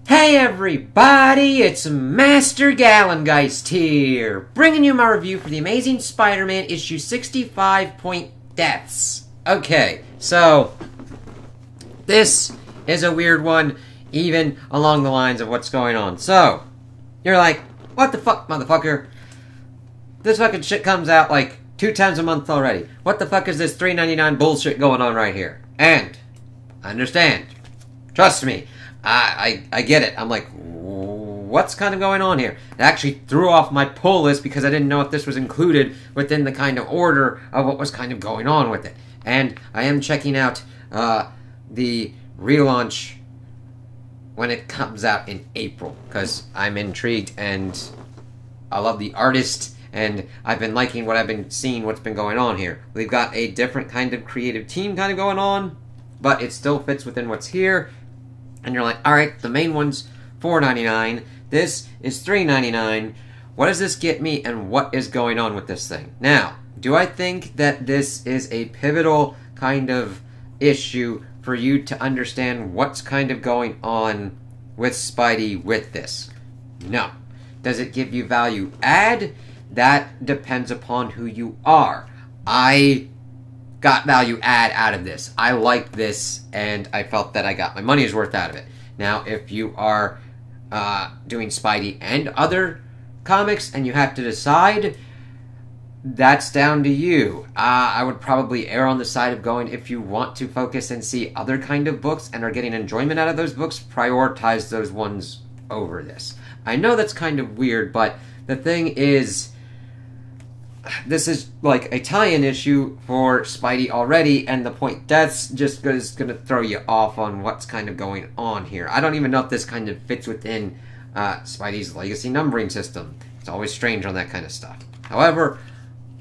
Hey everybody, it's Master Gallengeist here, bringing you my review for the Amazing Spider-Man issue 65 Point Deaths. Okay, so, this is a weird one, even along the lines of what's going on. So, you're like, what the fuck, motherfucker? This fucking shit comes out like 2 times a month already. What the fuck is this $3.99 bullshit going on right here? And, I understand. Trust me. I get it. I'm like, what's kind of going on here? It actually threw off my pull list because I didn't know if this was included within the kind of order of what was kind of going on with it. And I am checking out the relaunch when it comes out in April because I'm intrigued and I love the artist and I've been liking what I've been seeing, what's been going on here. We've got a different kind of creative team kind of going on, but it still fits within what's here. And you're like, alright, the main one's $4.99. This is $3.99. What does this get me, and what is going on with this thing? Now, do I think that this is a pivotal kind of issue for you to understand what's kind of going on with Spidey with this? No. Does it give you value add? That depends upon who you are. I got value add out of this. I liked this, and I felt that I got my money's worth out of it. Now, if you are doing Spidey and other comics, and you have to decide, that's down to you. I would probably err on the side of going, if you want to focus and see other kind of books and are getting enjoyment out of those books, prioritize those ones over this. I know that's kind of weird, but the thing is, this is like a tie-in issue for Spidey already, and the Point Deaths just is going to throw you off on what's kind of going on here. I don't even know if this kind of fits within Spidey's legacy numbering system. It's always strange on that kind of stuff. However,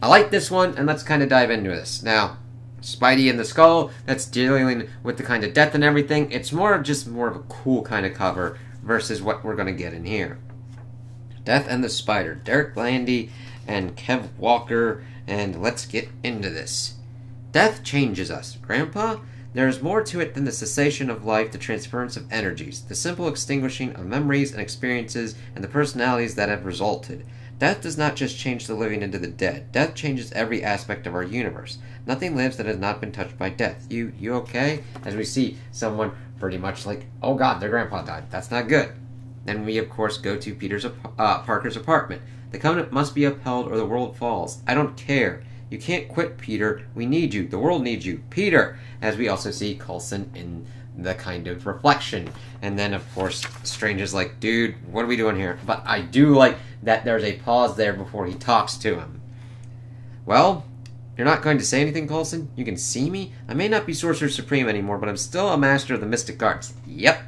I like this one, and let's kind of dive into this. Now, Spidey in the Skull, that's dealing with the kind of death and everything. It's more of a cool kind of cover versus what we're going to get in here. Death and the Spider, Derek Landy and Kev Walker, and let's get into this. Death changes us. Grandpa? There is more to it than the cessation of life, the transference of energies, the simple extinguishing of memories and experiences, and the personalities that have resulted. Death does not just change the living into the dead. Death changes every aspect of our universe. Nothing lives that has not been touched by death. You okay? As we see someone pretty much like, oh god, their grandpa died. That's not good. Then we, of course, go to Parker's apartment. The Covenant must be upheld or the world falls. I don't care. You can't quit, Peter. We need you. The world needs you. Peter! As we also see Coulson in the kind of reflection. And then, of course, Strange is like, dude, what are we doing here? But I do like that there's a pause there before he talks to him. Well, you're not going to say anything, Coulson? You can see me? I may not be Sorcerer Supreme anymore, but I'm still a master of the mystic arts. Yep.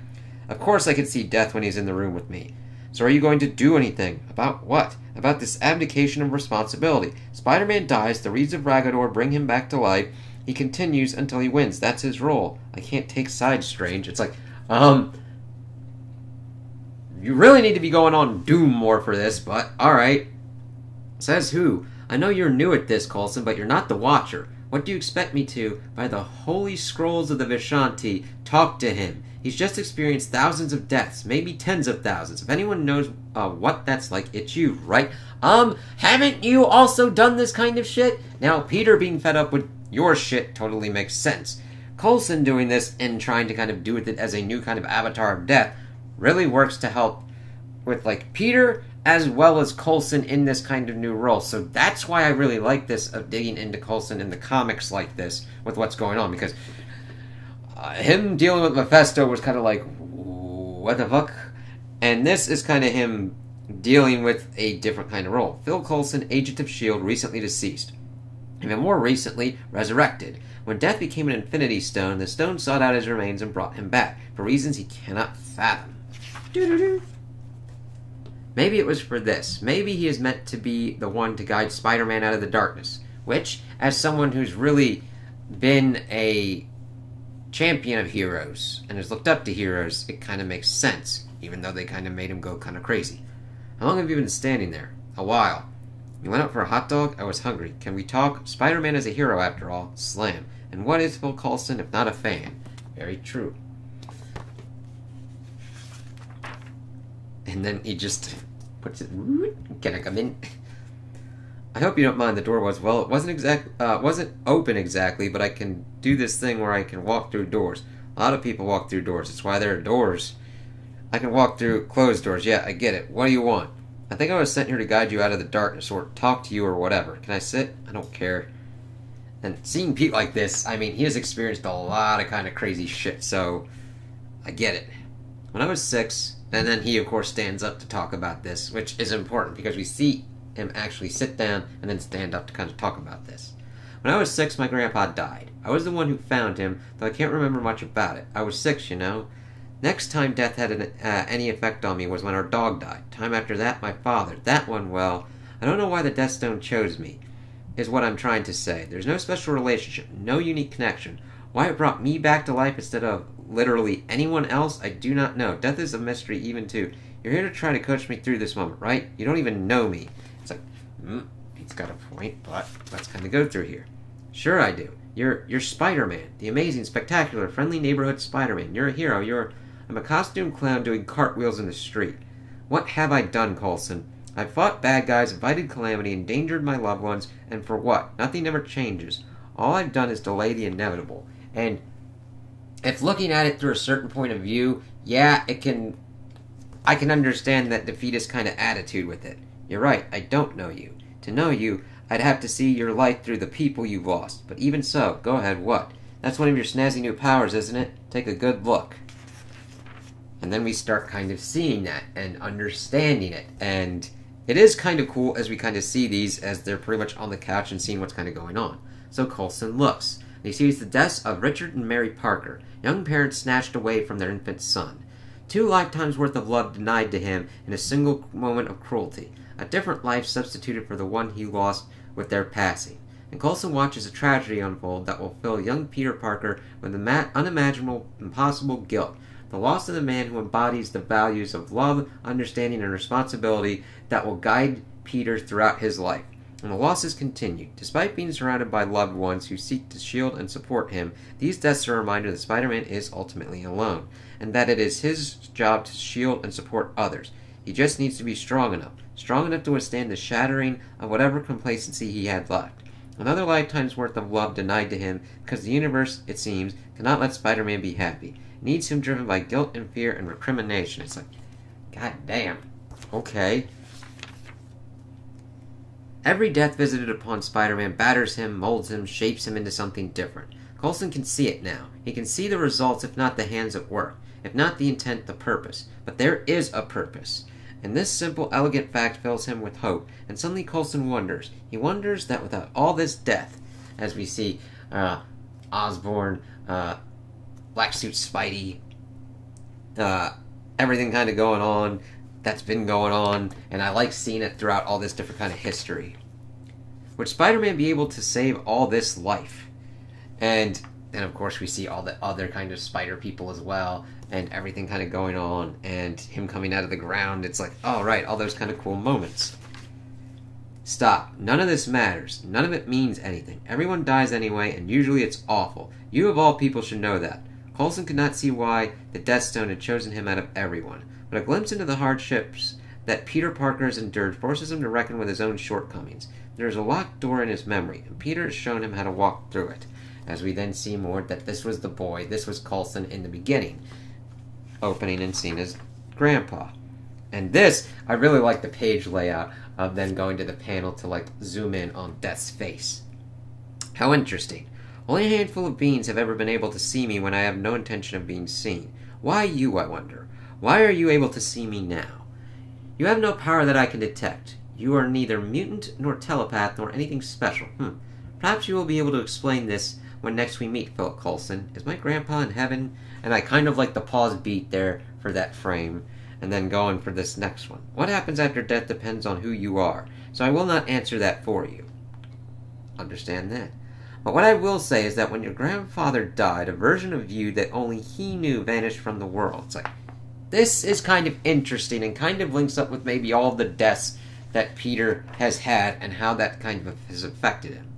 Of course I could see Death when he's in the room with me. So are you going to do anything? About what? About this abdication of responsibility. Spider-Man dies, the Reeds of Ragador bring him back to life. He continues until he wins. That's his role. I can't take sides, Strange. It's like, you really need to be going on Doom more for this, but alright. Says who? I know you're new at this, Coulson, but you're not the Watcher. What do you expect me to? By the holy scrolls of the Vishanti, talk to him. He's just experienced thousands of deaths, maybe tens of thousands. If anyone knows what that's like, it's you, right? Haven't you also done this kind of shit? Now, Peter being fed up with your shit totally makes sense. Coulson doing this and trying to kind of do with it as a new kind of avatar of death really works to help with, like, Peter as well as Coulson in this kind of new role. So that's why I really like this, of digging into Coulson in the comics like this with what's going on, because him dealing with Mephisto was kind of like, what the fuck? And this is kind of him dealing with a different kind of role. Phil Coulson, agent of S.H.I.E.L.D., recently deceased. Even more recently, resurrected. When Death became an Infinity Stone, the stone sought out his remains and brought him back, for reasons he cannot fathom. Doo-doo-doo. Maybe it was for this. Maybe he is meant to be the one to guide Spider-Man out of the darkness, which, as someone who's really been a champion of heroes and has looked up to heroes, it kind of makes sense, even though they kind of made him go kind of crazy. How long have you been standing there? A while. You went out for a hot dog? I was hungry. Can we talk? Spider-Man is a hero after all. Slam. And what is Phil Coulson if not a fan? Very true. And then he just puts it, can I come in? I hope you don't mind, the door was, well, it wasn't open exactly, but I can do this thing where I can walk through doors. A lot of people walk through doors, that's why there are doors. I can walk through closed doors, yeah, I get it. What do you want? I think I was sent here to guide you out of the darkness, or talk to you, or whatever. Can I sit? I don't care. And seeing Pete like this, I mean, he has experienced a lot of kind of crazy shit, so I get it. When I was 6, and then he, of course, stands up to talk about this, which is important, because we see him actually sit down and then stand up to kind of talk about this. When I was 6, my grandpa died. I was the one who found him, though I can't remember much about it. I was 6, you know. Next time death had any effect on me was when our dog died. Time after that, my father. That one, well, I don't know why the Death Stone chose me, is what I'm trying to say. There's no special relationship, no unique connection. Why it brought me back to life instead of literally anyone else, I do not know. Death is a mystery even too. You're here to try to coach me through this moment, right? You don't even know me. It's like, he's got a point, but let's kind of go through here. Sure I do. You're Spider-Man, the amazing, spectacular, friendly neighborhood Spider-Man. You're a hero. I'm a costume clown doing cartwheels in the street. What have I done, Coulson? I've fought bad guys, invited calamity, endangered my loved ones, and for what? Nothing ever changes. All I've done is delay the inevitable. And if looking at it through a certain point of view, yeah, I can understand that defeatist kind of attitude with it. You're right, I don't know you. To know you, I'd have to see your life through the people you've lost. But even so, go ahead, what? That's one of your snazzy new powers, isn't it? Take a good look. And then we start kind of seeing that and understanding it. And it is kind of cool as we kind of see these as they're pretty much on the couch and seeing what's kind of going on. So Coulson looks. And he sees the deaths of Richard and Mary Parker, young parents snatched away from their infant son. 2 lifetimes worth of love denied to him in a single moment of cruelty. A different life substituted for the one he lost with their passing. And Coulson watches a tragedy unfold that will fill young Peter Parker with unimaginable, impossible guilt. The loss of the man who embodies the values of love, understanding, and responsibility that will guide Peter throughout his life. And the losses continue. Despite being surrounded by loved ones who seek to shield and support him, these deaths are a reminder that Spider-Man is ultimately alone, and that it is his job to shield and support others. He just needs to be strong enough to withstand the shattering of whatever complacency he had left. Another lifetime's worth of love denied to him because the universe, it seems, cannot let Spider-Man be happy. It needs him driven by guilt and fear and recrimination. It's like, god damn. Okay. Every death visited upon Spider-Man batters him, molds him, shapes him into something different. Coulson can see it now. He can see the results, if not the hands at work. If not the intent, the purpose. But there is a purpose. And this simple, elegant fact fills him with hope. And suddenly Coulson wonders. He wonders that without all this death, as we see Osborn, Black Suit Spidey, everything kind of going on that's been going on, and I like seeing it throughout all this different kind of history. Would Spider-Man be able to save all this life? And then, of course, we see all the other kind of spider people as well, and everything kind of going on, and him coming out of the ground. It's like, oh, right, all those kind of cool moments. Stop. None of this matters. None of it means anything. Everyone dies anyway, and usually it's awful. You of all people should know that. Coulson could not see why the Death Stone had chosen him out of everyone, but a glimpse into the hardships that Peter Parker has endured forces him to reckon with his own shortcomings. There is a locked door in his memory, and Peter has shown him how to walk through it. As we then see more that this was the boy, this was Coulson in the beginning, opening and seeing his grandpa. And this, I really like the page layout of then going to the panel to like zoom in on Death's face. How interesting. Only a handful of beings have ever been able to see me when I have no intention of being seen. Why you, I wonder? Why are you able to see me now? You have no power that I can detect. You are neither mutant nor telepath nor anything special. Perhaps you will be able to explain this when next we meet, Philip Coulson. Is my grandpa in heaven? And I kind of like the pause beat there for that frame, and then going for this next one. What happens after death depends on who you are, so I will not answer that for you. Understand that. But what I will say is that when your grandfather died, a version of you that only he knew vanished from the world. It's like, this is kind of interesting and kind of links up with maybe all the deaths that Peter has had and how that kind of has affected him.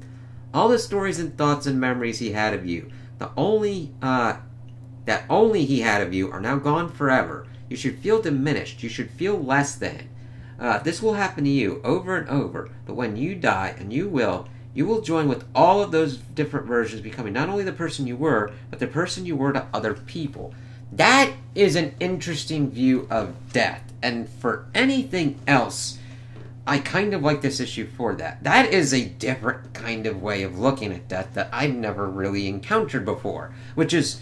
All the stories and thoughts and memories he had of you, that only he had of you, are now gone forever. You should feel diminished. You should feel less than. This will happen to you over and over, but when you die, and you will join with all of those different versions, becoming not only the person you were, but the person you were to other people. That is an interesting view of death, and for anything else, I kind of like this issue for that. That is a different kind of way of looking at death that I've never really encountered before, which is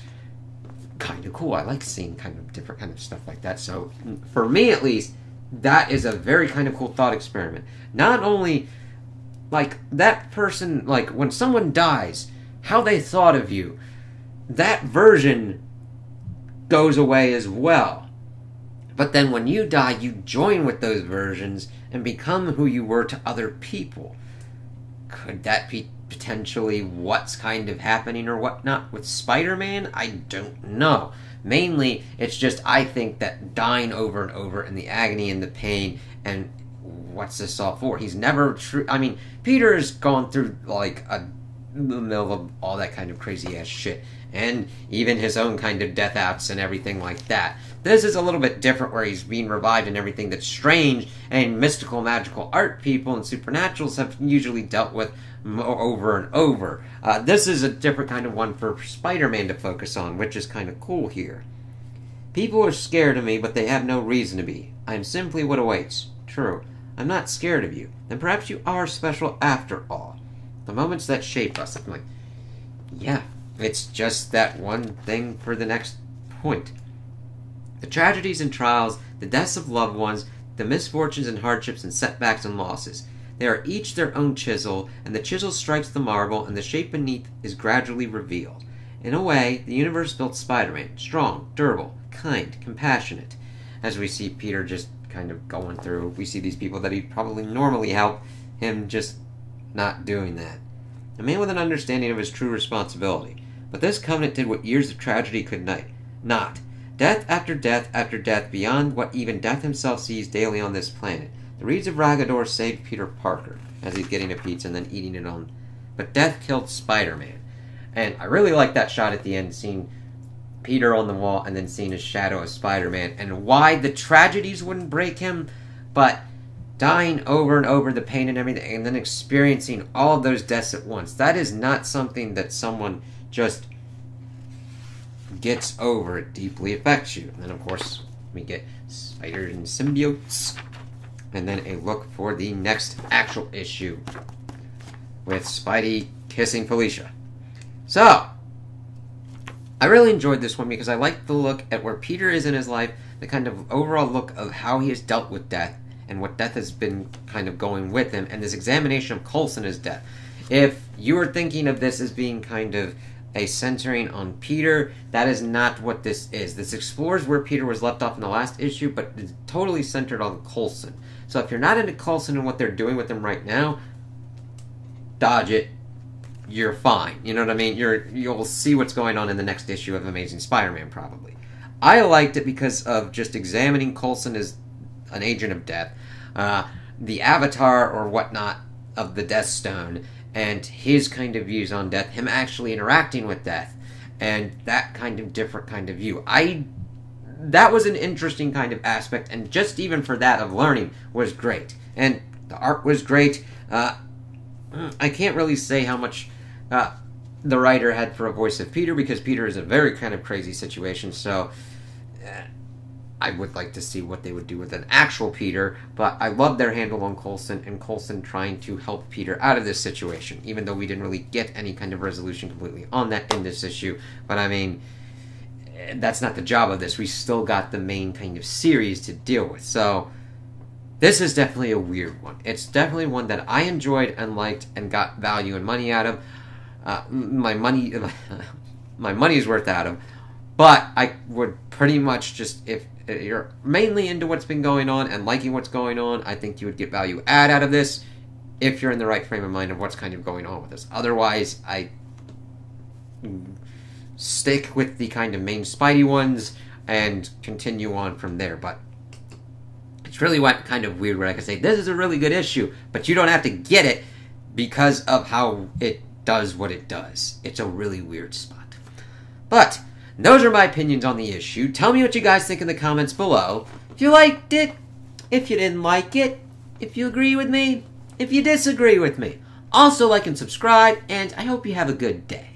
kind of cool. I like seeing kind of different kind of stuff like that, so for me at least, that is a very kind of cool thought experiment. Not only, like, that person, like, when someone dies, how they thought of you, that version goes away as well. But then when you die, you join with those versions and become who you were to other people. Could that be potentially what's kind of happening or whatnot with Spider-Man? I don't know. Mainly, it's just I think that dying over and over and the agony and the pain and what's this all for? He's never true. I mean, Peter's gone through like the middle of all that kind of crazy ass shit, and even his own kind of death outs and everything like that. This is a little bit different, where he's being revived and everything that's strange and mystical, magical art people and supernaturals have usually dealt with over and over. This is a different kind of one for Spider-Man to focus on, which is kind of cool here. People are scared of me, but they have no reason to be. I am simply what awaits. True. I'm not scared of you. Then perhaps you are special after all. The moments that shape us. I'm like, yeah, it's just that one thing for the next point. The tragedies and trials, the deaths of loved ones, the misfortunes and hardships and setbacks and losses. They are each their own chisel, and the chisel strikes the marble, and the shape beneath is gradually revealed. In a way, the universe built Spider-Man, strong, durable, kind, compassionate. As we see Peter just kind of going through, we see these people that he'd probably normally help, him just not doing that. A man with an understanding of his true responsibility. But this covenant did what years of tragedy could not. Death after death after death, beyond what even death himself sees daily on this planet. The reeds of Ragador saved Peter Parker, as he's getting a pizza and then eating it on. But death killed Spider-Man. And I really like that shot at the end, seeing Peter on the wall and then seeing his shadow of Spider-Man, and why the tragedies wouldn't break him, but dying over and over, the pain and everything, and then experiencing all of those deaths at once. That is not something that someone just gets over. It deeply affects you. And then, of course, we get Spider and symbiotes. And then a look for the next actual issue with Spidey kissing Felicia. So, I really enjoyed this one because I like the look at where Peter is in his life, the kind of overall look of how he has dealt with death, and what death has been kind of going with him, and this examination of Coulson as death. If you were thinking of this as being kind of a centering on Peter, that is not what this is. This explores where Peter was left off in the last issue, but it's totally centered on Coulson. So if you're not into Coulson and what they're doing with him right now, dodge it. You're fine. You know what I mean? You'll see what's going on in the next issue of Amazing Spider-Man, probably. I liked it because of just examining Coulson as an agent of death, the avatar or whatnot of the Death Stone, and his kind of views on death, him actually interacting with death, and that kind of different kind of view. That was an interesting kind of aspect, and just even for that of learning was great. And the art was great. I can't really say how much the writer had for a voice of Peter, because Peter is a very kind of crazy situation, so I would like to see what they would do with an actual Peter, but I love their handle on Coulson, and Coulson trying to help Peter out of this situation, even though we didn't really get any kind of resolution completely on that in this issue. But I mean, that's not the job of this. We still got the main kind of series to deal with, so this is definitely a weird one. It's definitely one that I enjoyed and liked and got value and money out of. My money's worth out of. But I would pretty much just, if you're mainly into what's been going on and liking what's going on, I think you would get value add out of this if you're in the right frame of mind of what's kind of going on with this. Otherwise, I stick with the kind of main Spidey ones and continue on from there. But it's really what kind of weird where I can say, this is a really good issue, but you don't have to get it because of how it does what it does. It's a really weird spot. But those are my opinions on the issue. Tell me what you guys think in the comments below. If you liked it, if you didn't like it, if you agree with me, if you disagree with me. Also like and subscribe, and I hope you have a good day.